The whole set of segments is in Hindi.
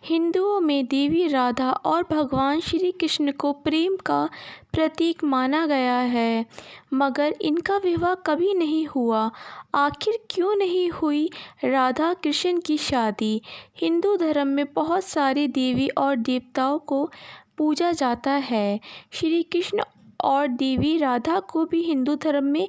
हिंदुओं में देवी राधा और भगवान श्री कृष्ण को प्रेम का प्रतीक माना गया है, मगर इनका विवाह कभी नहीं हुआ। आखिर क्यों नहीं हुई राधा कृष्ण की शादी? हिंदू धर्म में बहुत सारे देवी और देवताओं को पूजा जाता है। श्री कृष्ण और देवी राधा को भी हिंदू धर्म में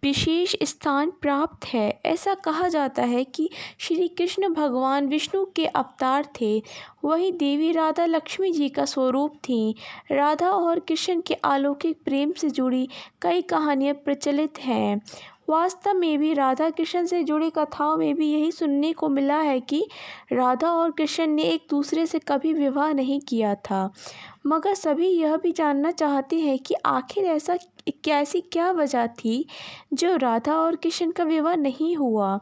विशेष स्थान प्राप्त है। ऐसा कहा जाता है कि श्री कृष्ण भगवान विष्णु के अवतार थे, वहीं देवी राधा लक्ष्मी जी का स्वरूप थीं। राधा और कृष्ण के अलौकिक प्रेम से जुड़ी कई कहानियाँ प्रचलित हैं। वास्तव में भी राधा कृष्ण से जुड़ी कथाओं में भी यही सुनने को मिला है कि राधा और कृष्ण ने एक दूसरे से कभी विवाह नहीं किया था। मगर सभी यह भी जानना चाहते हैं कि आखिर ऐसी क्या वजह थी जो राधा और कृष्ण का विवाह नहीं हुआ।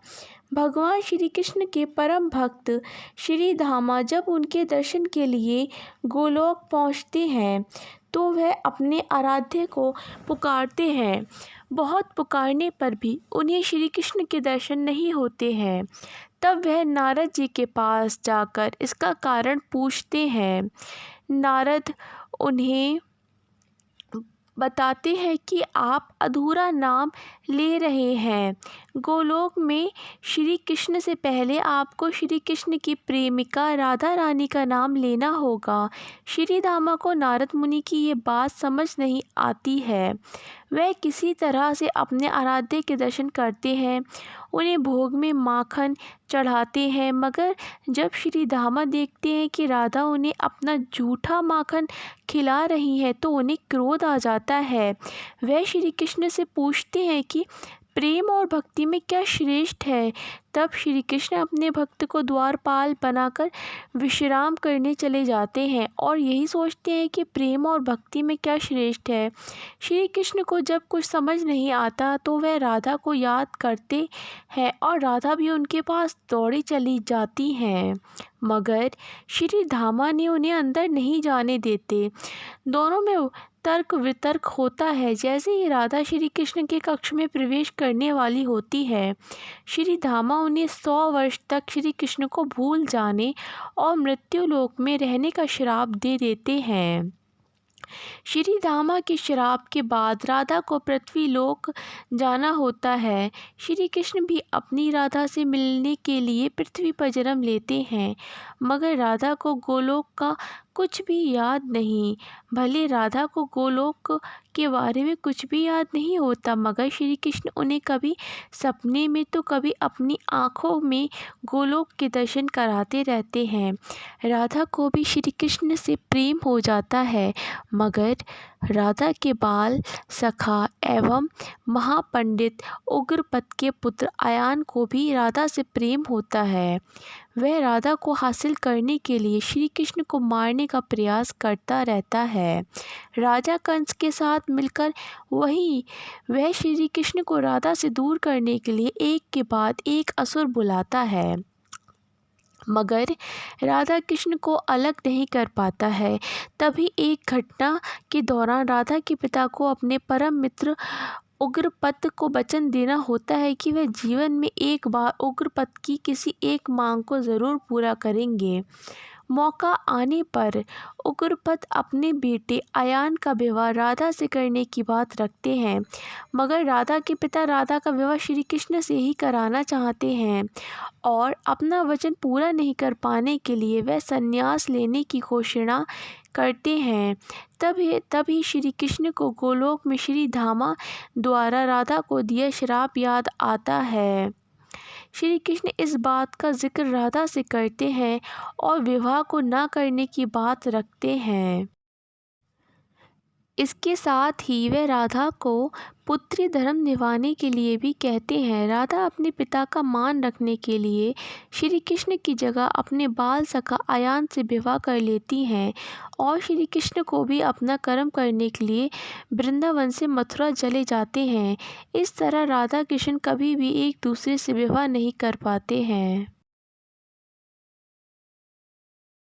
भगवान श्री कृष्ण के परम भक्त श्री धामा जब उनके दर्शन के लिए गोलोक पहुंचते हैं तो वह अपने आराध्य को पुकारते हैं। बहुत पुकारने पर भी उन्हें श्री कृष्ण के दर्शन नहीं होते हैं। तब वह नारद जी के पास जाकर इसका कारण पूछते हैं। नारद उन्हें बताते हैं कि आप अधूरा नाम ले रहे हैं। गोलोक में श्री कृष्ण से पहले आपको श्री कृष्ण की प्रेमिका राधा रानी का नाम लेना होगा। श्री धामा को नारद मुनि की ये बात समझ नहीं आती है। वह किसी तरह से अपने आराध्य के दर्शन करते हैं, उन्हें भोग में माखन चढ़ाते हैं, मगर जब श्री धामा देखते हैं कि राधा उन्हें अपना झूठा माखन खिला रही है तो उन्हें क्रोध आ जाता है। वह श्री कृष्ण से पूछते हैं कि प्रेम और भक्ति में क्या श्रेष्ठ है। तब श्री कृष्ण अपने भक्त को द्वारपाल बनाकर विश्राम करने चले जाते हैं और यही सोचते हैं कि प्रेम और भक्ति में क्या श्रेष्ठ है। श्री कृष्ण को जब कुछ समझ नहीं आता तो वह राधा को याद करते हैं और राधा भी उनके पास दौड़ी चली जाती हैं, मगर श्री धामा ने उन्हें अंदर नहीं जाने देते। दोनों में तर्क वितर्क होता है। जैसे ही राधा श्री कृष्ण के कक्ष में प्रवेश करने वाली होती है, श्री धामा उन्हें 100 वर्ष तक श्री कृष्ण को भूल जाने और मृत्यु लोक में रहने का श्राप दे देते हैं। श्री धामा के श्राप के बाद राधा को पृथ्वी लोक जाना होता है। श्री कृष्ण भी अपनी राधा से मिलने के लिए पृथ्वी पर जन्म लेते हैं, मगर राधा को गोलोक का कुछ भी याद नहीं। भले राधा को गोलोक के बारे में कुछ भी याद नहीं होता, मगर श्री कृष्ण उन्हें कभी सपने में तो कभी अपनी आँखों में गोलोक के दर्शन कराते रहते हैं। राधा को भी श्री कृष्ण से प्रेम हो जाता है, मगर राधा के बाल सखा एवं महापंडित उग्रपद के पुत्र आयान को भी राधा से प्रेम होता है। वह राधा को हासिल करने के लिए श्री कृष्ण को मारने का प्रयास करता रहता है। राजा कंस के साथ मिलकर वह श्री कृष्ण को राधा से दूर करने के लिए एक के बाद एक असुर बुलाता है, मगर राधा कृष्ण को अलग नहीं कर पाता है। तभी एक घटना के दौरान राधा के पिता को अपने परम मित्र उग्रपद को वचन देना होता है कि वह जीवन में एक बार उग्रपद की किसी एक मांग को ज़रूर पूरा करेंगे। मौका आने पर उग्रपद अपने बेटे आयान का विवाह राधा से करने की बात रखते हैं, मगर राधा के पिता राधा का विवाह श्री कृष्ण से ही कराना चाहते हैं और अपना वचन पूरा नहीं कर पाने के लिए वह संन्यास लेने की घोषणा करते हैं। तभी श्री कृष्ण को गोलोक में श्री धामा द्वारा राधा को दिया श्राप याद आता है। श्री कृष्ण इस बात का जिक्र राधा से करते हैं और विवाह को न करने की बात रखते हैं। इसके साथ ही वे राधा को पुत्री धर्म निभाने के लिए भी कहते हैं। राधा अपने पिता का मान रखने के लिए श्री कृष्ण की जगह अपने बाल सखा आयान से विवाह कर लेती हैं और श्री कृष्ण को भी अपना कर्म करने के लिए वृंदावन से मथुरा चले जाते हैं। इस तरह राधा कृष्ण कभी भी एक दूसरे से विवाह नहीं कर पाते हैं।